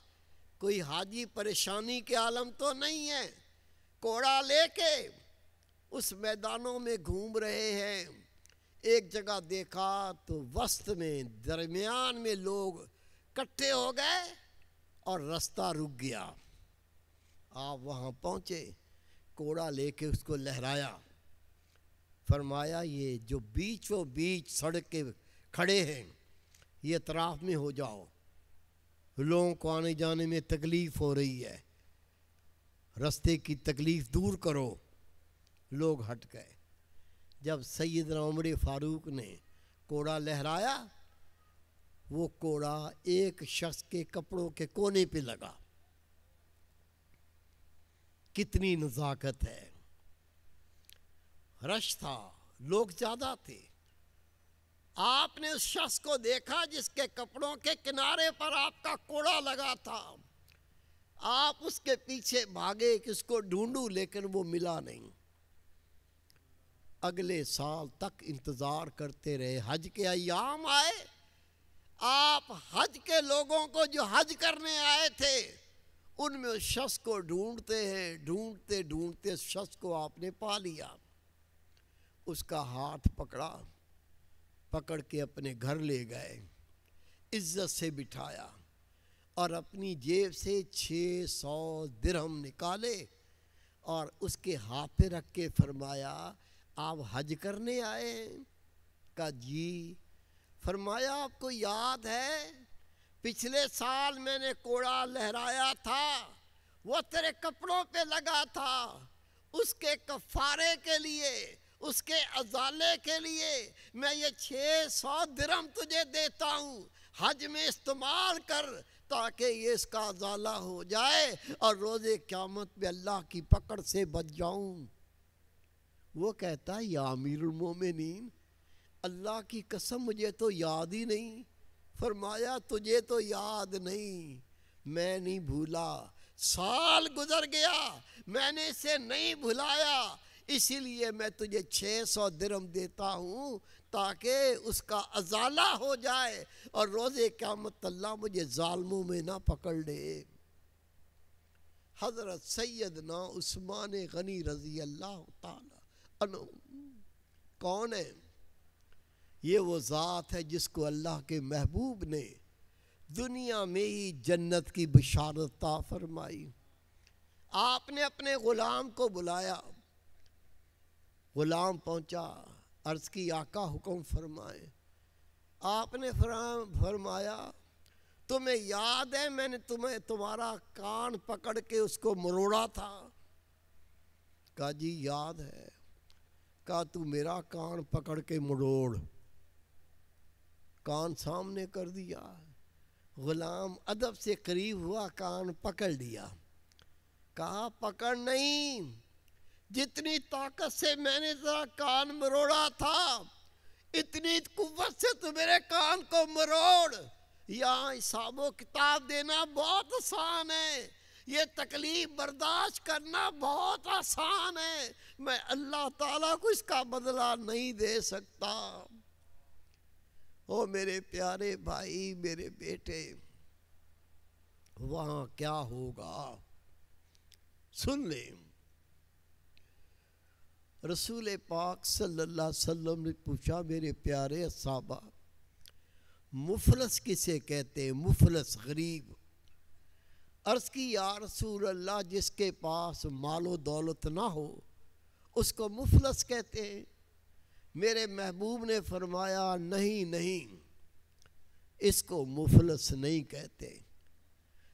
Speaker 1: کوئی حاجی پریشانی کے عالم تو نہیں ہے، کوڑا لے کے اس میدانوں میں گھوم رہے ہیں۔ ایک جگہ دیکھا تو وسط میں، درمیان میں لوگ اکٹھے ہو گئے اور رستہ رک گیا۔ آپ وہاں پہنچے، کوڑا لے کے اس کو لہرایا، فرمایا یہ جو بیچوں بیچ سڑک کے کھڑے ہیں یہ اطراف میں ہو جاؤ، لوگوں کو آنے جانے میں تکلیف ہو رہی ہے، رستے کی تکلیف دور کرو۔ لوگ ہٹ گئے۔ جب سیدنا عمر فاروق نے کوڑا لہرایا، وہ کوڑا ایک شخص کے کپڑوں کے کونے پہ لگا۔ کتنی نزاکت ہے۔ رش تھا، لوگ زیادہ تھے، آپ نے اس شخص کو دیکھا جس کے کپڑوں کے کنارے پر آپ کا کوڑا لگا تھا، آپ اس کے پیچھے بھاگے کہ اس کو ڈھونڈوں، لیکن وہ ملا نہیں۔ اگلے سال تک انتظار کرتے رہے، حج کے ایام آئے، آپ حج کے لوگوں کو جو حج کرنے آئے تھے ان میں اس شخص کو ڈھونڈتے ہیں، ڈھونڈتے ڈھونڈتے اس شخص کو آپ نے پا لیا، اس کا ہاتھ پکڑا، پکڑ کے اپنے گھر لے گئے، عزت سے بٹھایا اور اپنی جیب سے 600 درہم نکالے اور اس کے ہاتھ پہ رکھ کے فرمایا آپ حج کرنے آئے ہیں؟ کہا جی۔ فرمایا آپ کو یاد ہے پچھلے سال میں نے کوڑا لہرایا تھا، وہ تیرے کپڑوں پہ لگا تھا، اس کے کفارے کے لیے، اس کے ازالے کے لیے میں یہ 600 درہم تجھے دیتا ہوں، حج میں استعمال کر تاکہ یہ اس کا ازالہ ہو جائے اور روز قیامت میں اللہ کی پکڑ سے بچ جاؤں۔ وہ کہتا ہے یا امیر المومنین، اللہ کی قسم مجھے تو یاد ہی نہیں۔ فرمایا تجھے تو یاد نہیں، میں نہیں بھولا، سال گزر گیا میں نے اسے نہیں بھلایا، اسی لیے میں تجھے 600 درہم دیتا ہوں تاکہ اس کا ازالہ ہو جائے اور روز قیامت اللہ مجھے ظالموں میں نہ پکڑ لے۔ حضرت سیدنا عثمان غنی رضی اللہ تعالی عنہ کون ہے؟ یہ وہ ذات ہے جس کو اللہ کے محبوب نے دنیا میں ہی جنت کی بشارت عطا فرمائی۔ آپ نے اپنے غلام کو بلایا، غلام پہنچا، عرض کی آقا حکم فرمائے۔ آپ نے فرمایا تمہیں یاد ہے میں نے تمہارا کان پکڑ کے اس کو مروڑا تھا؟ کہا جی یاد ہے۔ کہا تو میرا کان پکڑ کے مروڑ۔ کان سامنے کر دیا، غلام ادب سے قریب ہوا، کان پکڑ لیا۔ کہا پکڑ نہیں، جتنی طاقت سے میں نے ذرا کان مروڑا تھا اتنی قوت سے تو میرے کان کو مروڑ۔ یہاں حساب و کتاب دینا بہت آسان ہے، یہ تکلیف برداشت کرنا بہت آسان ہے، میں اللہ تعالیٰ کو اس کا بدلہ نہیں دے سکتا۔ او میرے پیارے بھائی، میرے بیٹے، وہاں کیا ہوگا سن لیں۔ رسول پاک صلی اللہ علیہ وسلم نے پوچھا میرے پیارے صحابہ مفلس کسے کہتے ہیں؟ مفلس غریب۔ عرض کی یا رسول اللہ جس کے پاس مال و دولت نہ ہو اس کو مفلس کہتے ہیں؟ میرے محبوب نے فرمایا نہیں، اس کو مفلس نہیں کہتے۔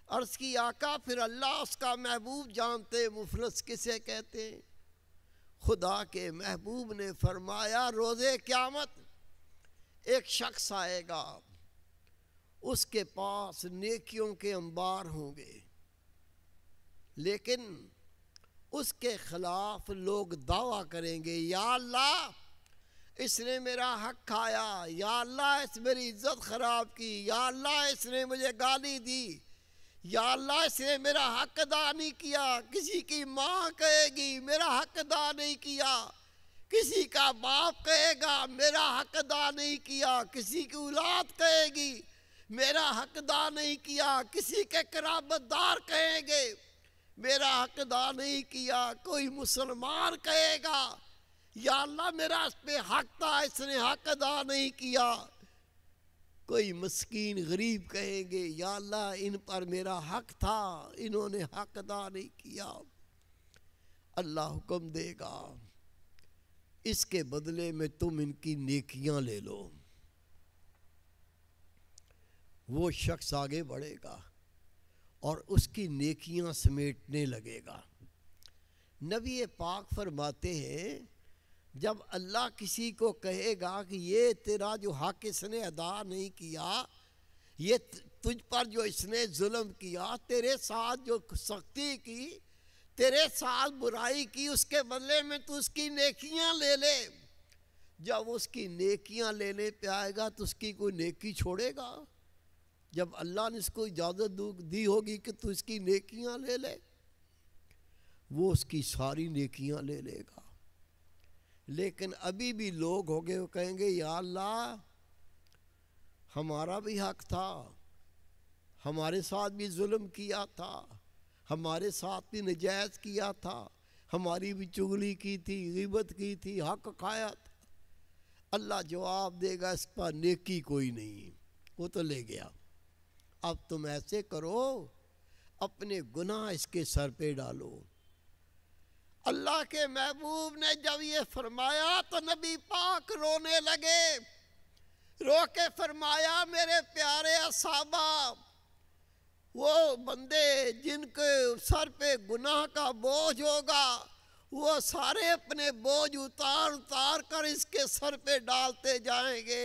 Speaker 1: عرض کی آقا پھر اللہ اس کا محبوب جانتے مفلس کسے کہتے ہیں؟ خدا کے محبوب نے فرمایا روزے قیامت ایک شخص آئے گا، اس کے پاس نیکیوں کے انبار ہوں گے، لیکن اس کے خلاف لوگ دعویٰ کریں گے یا اللہ اس نے میرا حق کھایا، یا اللہ اس میری عزت خراب کی، یا اللہ اس نے مجھے گالی دی، یا اللہ اس نے میرا حق ادا نہیں کیا۔ کسی کی ماں کہے گی میرا حق ادا نہیں کیا، کسی کا باپ کہے گا میرا حق ادا نہیں کیا، کسی کی اولاد کہے گی میرا حق ادا نہیں کیا، کسی کے قرابت دار کہیں گے میرا حق ادا نہیں کیا، کوئی مسلمان کہے گا یا اللہ میرا اس پہ حق تھا اس نے حق ادا نہیں کیا، کوئی مسکین غریب کہیں گے یا اللہ ان پر میرا حق تھا انہوں نے حق ادا نہیں کیا۔ اللہ حکم دے گا اس کے بدلے میں تم ان کی نیکیاں لے لو۔ وہ شخص آگے بڑھے گا اور اس کی نیکیاں سمیٹنے لگے گا۔ نبی پاک فرماتے ہیں جب اللہ کسی کو کہے گا کہ یہ تیرا جو حق اس نے ادا نہیں کیا، یہ تجھ پر جو اس نے ظلم کیا، تیرے ساتھ جو سختی کی، تیرے ساتھ برائی کی، اس کے بدلے میں تو اس کی نیکیاں لے لے۔ جب اس کی نیکیاں لینے پہ آئے گا تو اس کی کوئی نیکی چھوڑے گا؟ جب اللہ نے اس کو اجازت دی ہوگی کہ تو اس کی نیکیاں لے لے، وہ اس کی ساری نیکیاں لے لے گا۔ لیکن ابھی بھی لوگ ہوگے وہ کہیں گے یا اللہ ہمارا بھی حق تھا، ہمارے ساتھ بھی ظلم کیا تھا، ہمارے ساتھ بھی نجائز کیا تھا، ہماری بھی چغلی کی تھی، غیبت کی تھی، حق کھایا تھا۔ اللہ جواب دے گا اس پر نیکی کوئی نہیں، وہ تو لے گیا۔ اب تم ایسے کرو اپنے گناہ اس کے سر پہ ڈالو۔ اللہ کے محبوب نے جب یہ فرمایا تو نبی پاک رونے لگے، رو کے فرمایا میرے پیارے صحابہ، وہ بندے جن کے سر پہ گناہ کا بوجھ ہوگا وہ سارے اپنے بوجھ اتار کر اس کے سر پہ ڈالتے جائیں گے۔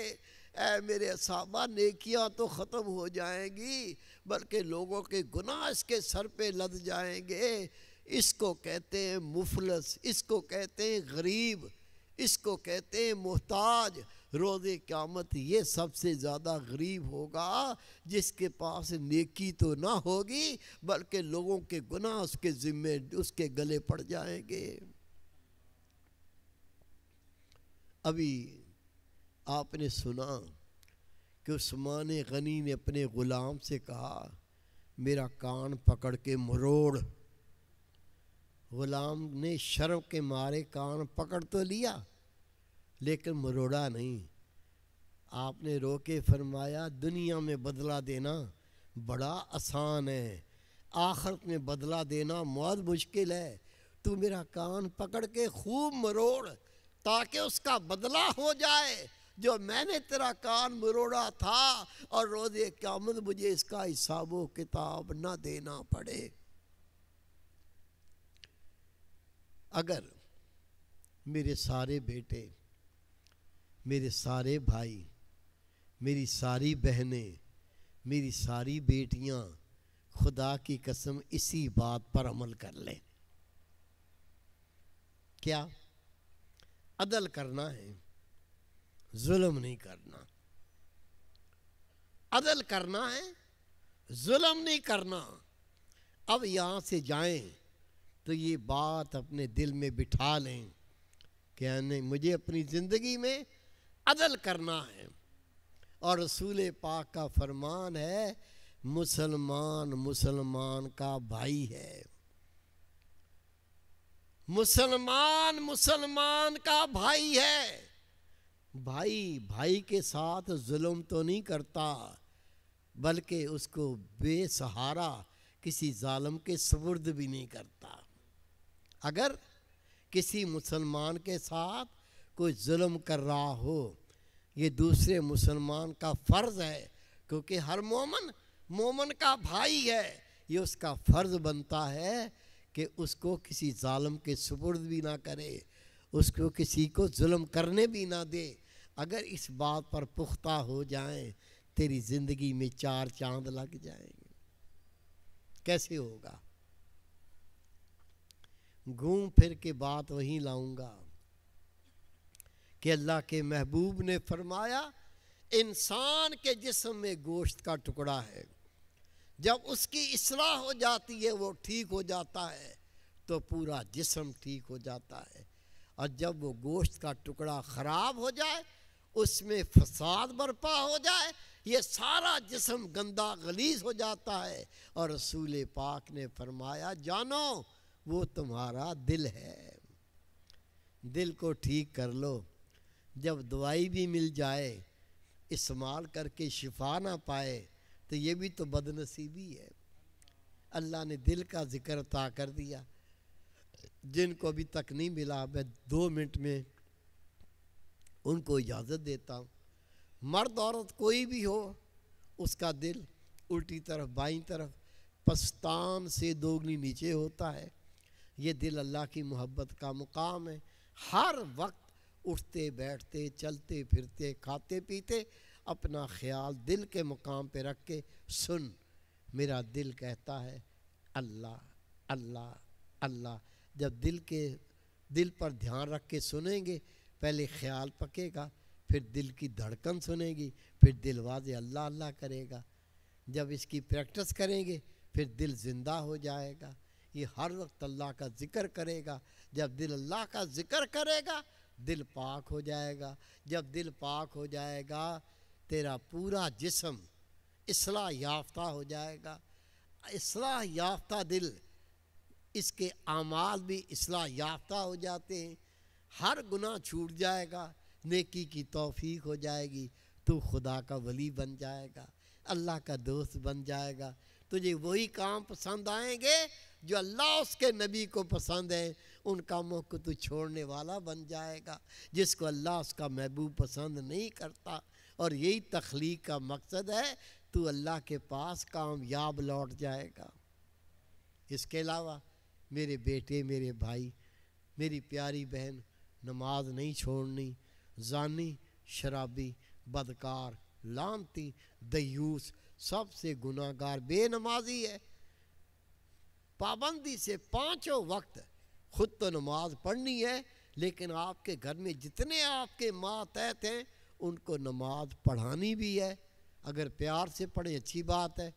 Speaker 1: اے میرے صحابہ نیکیاں تو ختم ہو جائیں گی بلکہ لوگوں کے گناہ اس کے سر پہ لد جائیں گے۔ اس کو کہتے ہیں مفلس، اس کو کہتے ہیں غریب، اس کو کہتے ہیں محتاج۔ روز قیامت یہ سب سے زیادہ غریب ہوگا جس کے پاس نیکی تو نہ ہوگی بلکہ لوگوں کے گناہ اس کے ذمے اس کے گلے پڑ جائیں گے۔ ابھی آپ نے سنا کہ عثمان غنی نے اپنے غلام سے کہا میرا کان پکڑ کے مروڑ۔ غلام نے شرم کے مارے کان پکڑ تو لیا لیکن مروڑا نہیں۔ آپ نے رو کے فرمایا دنیا میں بدلہ دینا بڑا آسان ہے، آخرت میں بدلہ دینا بہت مشکل ہے۔ تو میرا کان پکڑ کے خوب مروڑ تاکہ اس کا بدلہ ہو جائے۔ جو میں نے تیرا کان مروڑا تھا، اور روز قیامت مجھے اس کا حساب و کتاب نہ دینا پڑے۔ اگر میرے سارے بیٹے، میرے سارے بھائی، میری ساری بہنیں، میری ساری بیٹیاں خدا کی قسم اسی بات پر عمل کر لیں، کیا عدل کرنا ہے، ظلم نہیں کرنا، عدل کرنا ہے، ظلم نہیں کرنا۔ اب یہاں سے جائیں تو یہ بات اپنے دل میں بٹھا لیں کہ مجھے اپنی زندگی میں عدل کرنا ہے، اور رسول پاک کا فرمان ہے مسلمان مسلمان کا بھائی ہے، مسلمان مسلمان کا بھائی ہے۔ بھائی بھائی کے ساتھ ظلم تو نہیں کرتا، بلکہ اس کو بے سہارا کسی ظالم کے سپرد بھی نہیں کرتا۔ اگر کسی مسلمان کے ساتھ کوئی ظلم کر رہا ہو، یہ دوسرے مسلمان کا فرض ہے، کیونکہ ہر مومن کا بھائی ہے، یہ اس کا فرض بنتا ہے کہ اس کو کسی ظالم کے سپرد بھی نہ کرے، اس کو کسی کو ظلم کرنے بھی نہ دے۔ اگر اس بات پر پختہ ہو جائیں، تیری زندگی میں 4 چاند لگ جائیں گے۔ کیسے ہوگا؟ گھوم پھر کے بات وہیں لاؤں گا کہ اللہ کے محبوب نے فرمایا انسان کے جسم میں گوشت کا ٹکڑا ہے، جب اس کی اصلاح ہو جاتی ہے، وہ ٹھیک ہو جاتا ہے تو پورا جسم ٹھیک ہو جاتا ہے، اور جب وہ گوشت کا ٹکڑا خراب ہو جائے، اس میں فساد برپا ہو جائے، یہ سارا جسم گندا غلیظ ہو جاتا ہے۔ اور رسول پاک نے فرمایا جانو وہ تمہارا دل ہے، دل کو ٹھیک کر لو۔ جب دوائی بھی مل جائے، استعمال کر کے شفا نہ پائے تو یہ بھی تو بد نصیبی ہے۔ اللہ نے دل کا ذکر عطا کر دیا۔ جن کو ابھی تک نہیں ملا، میں 2 منٹ میں ان کو اجازت دیتا ہوں۔ مرد عورت کوئی بھی ہو، اس کا دل الٹی طرف بائیں طرف پستان سے 2 انگلی نیچے ہوتا ہے۔ یہ دل اللہ کی محبت کا مقام ہے۔ ہر وقت اٹھتے بیٹھتے چلتے پھرتے کھاتے پیتے اپنا خیال دل کے مقام پہ رکھ کے سن، میرا دل کہتا ہے اللہ اللہ اللہ۔ جب دل پر دھیان رکھ کے سنیں گے، پہلے خیال پکے گا، پھر دل کی دھڑکن سنے گی، پھر دل واضح اللہ اللہ کرے گا۔ جب اس کی پریکٹس کریں گے، پھر دل زندہ ہو جائے گا، یہ ہر وقت اللہ کا ذکر کرے گا۔ جب دل اللہ کا ذکر کرے گا، دل پاک ہو جائے گا۔ جب دل پاک ہو جائے گا، تیرا پورا جسم اصلاح یافتہ ہو جائے گا۔ اصلاح یافتہ دل، اس کے اعمال بھی اصلاح یافتہ ہو جاتے ہیں۔ ہر گناہ چھوٹ جائے گا، نیکی کی توفیق ہو جائے گی، تو خدا کا ولی بن جائے گا، اللہ کا دوست بن جائے گا۔ تجھے وہی کام پسند آئیں گے جو اللہ اس کے نبی کو پسند ہے، ان کاموں کو تو چھوڑنے والا بن جائے گا جس کو اللہ اس کا محبوب پسند نہیں کرتا۔ اور یہی تخلیق کا مقصد ہے، تو اللہ کے پاس کامیاب لوٹ جائے گا۔ اس کے علاوہ میرے بیٹے، میرے بھائی، میری پیاری بہن، نماز نہیں چھوڑنی۔ زانی، شرابی، بدکار، لعنتی، دیوس، سب سے گناہ گار بے نمازی ہے۔ پابندی سے 5 وقت خود تو نماز پڑھنی ہے، لیکن آپ کے گھر میں جتنے آپ کے ماتحت ہیں ان کو نماز پڑھانی بھی ہے۔ اگر پیار سے پڑھیں اچھی بات ہے،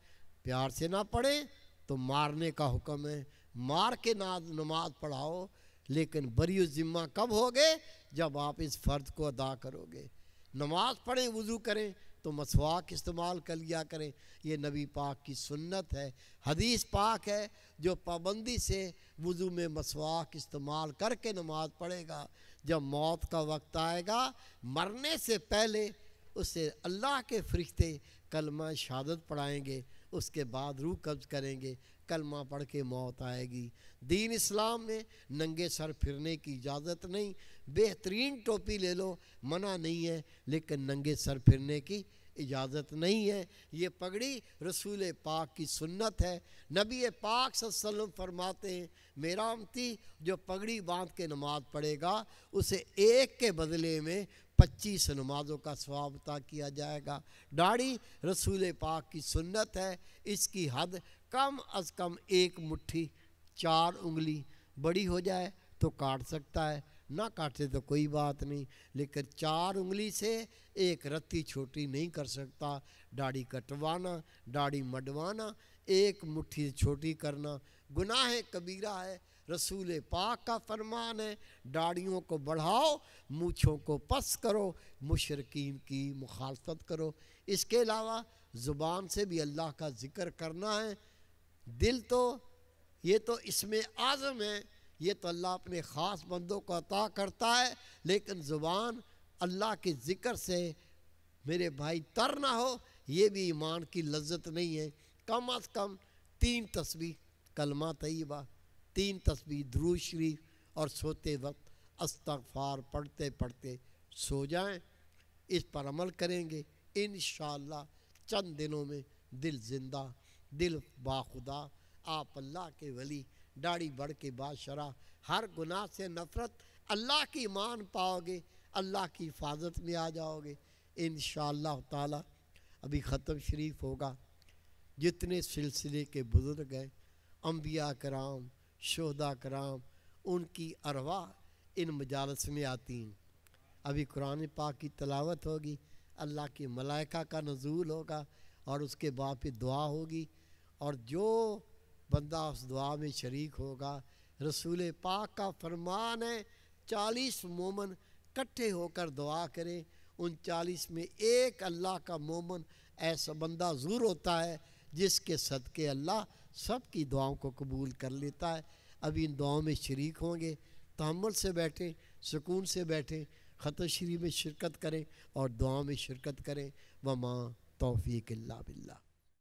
Speaker 1: پیار سے نہ پڑھیں تو مارنے کا حکم ہے، مار کے نماز پڑھاؤ۔ لیکن بری الذمہ کب ہوگے؟ جب آپ اس فرض کو ادا کرو گے۔ نماز پڑھیں، وضو کریں تو مسواک استعمال کر لیا کریں، یہ نبی پاک کی سنت ہے۔ حدیث پاک ہے، جو پابندی سے وضو میں مسواک استعمال کر کے نماز پڑھے گا، جب موت کا وقت آئے گا، مرنے سے پہلے اسے اللہ کے فرشتے کلمہ شہادت پڑھائیں گے، اس کے بعد روح قبض کریں گے، کلمہ پڑھ کے موت آئے گی۔ دین اسلام میں ننگے سر پھرنے کی اجازت نہیں، بہترین ٹوپی لے لو منع نہیں ہے، لیکن ننگے سر پھرنے کی اجازت نہیں ہے۔ یہ پگڑی رسول پاک کی سنت ہے۔ نبی پاک صلی اللہ علیہ وسلم فرماتے ہیں میرا امتی جو پگڑی باندھ کے نماز پڑھے گا اسے ایک کے بدلے میں 25 نمازوں کا ثواب عطا کیا جائے گا۔ داڑھی رسول پاک کی سنت ہے، اس کی حد کم از کم 1 مٹھی 4 انگلی، بڑی ہو جائے تو کاٹ سکتا ہے، نہ کاٹے تو کوئی بات نہیں، لیکن 4 انگلی سے ایک رتی چھوٹی نہیں کر سکتا۔ داڑھی کٹوانا، داڑھی مڈوانا، 1 مٹھی چھوٹی کرنا گناہ کبیرہ ہے۔ رسول پاک کا فرمان ہے داڑھیوں کو بڑھاؤ، مونچھوں کو پس کرو، مشرکین کی مخالفت کرو۔ اس کے علاوہ زبان سے بھی اللہ کا ذکر کرنا ہے۔ دل تو یہ تو اسم اعظم ہے، یہ تو اللہ اپنے خاص بندوں کو عطا کرتا ہے، لیکن زبان اللہ کے ذکر سے میرے بھائی تر نہ ہو، یہ بھی ایمان کی لذت نہیں ہے۔ کم از کم 3 تسبیح کلمہ طیبہ، 3 تسبیح درود شریف، اور سوتے وقت استغفار پڑھتے پڑھتے سو جائیں۔ اس پر عمل کریں گے انشاءاللہ چند دنوں میں دل زندہ، دل باخدا، آپ اللہ کے ولی، داڑھی بڑھ کے باشرہ، ہر گناہ سے نفرت، اللہ کی ایمان پاؤ گے، اللہ کی حفاظت میں آ جاؤ گے انشاءاللہ تعالی۔ ابھی ختم شریف ہوگا، جتنے سلسلے کے بزرگ ہیں، انبیاء کرام، شہداء کرام، ان کی ارواح ان مجالس میں آتی ہیں۔ ابھی قرآن پاک کی تلاوت ہوگی، اللہ کی ملائکہ کا نزول ہوگا، اور اس کے بعد پھر دعا ہوگی، اور جو بندہ اس دعا میں شریک ہوگا، رسول پاک کا فرمان ہے 40 مومن کٹھے ہو کر دعا کریں، ان 40 میں ایک اللہ کا مومن ایسا بندہ ضرور ہوتا ہے جس کے صدقے اللہ سب کی دعاؤں کو قبول کر لیتا ہے۔ ابھی ان دعاؤں میں شریک ہوں گے، تحمل سے بیٹھیں، سکون سے بیٹھیں، ختم شریف میں شرکت کریں اور دعاؤں میں شرکت کریں۔ وما توفیق الا باللہ۔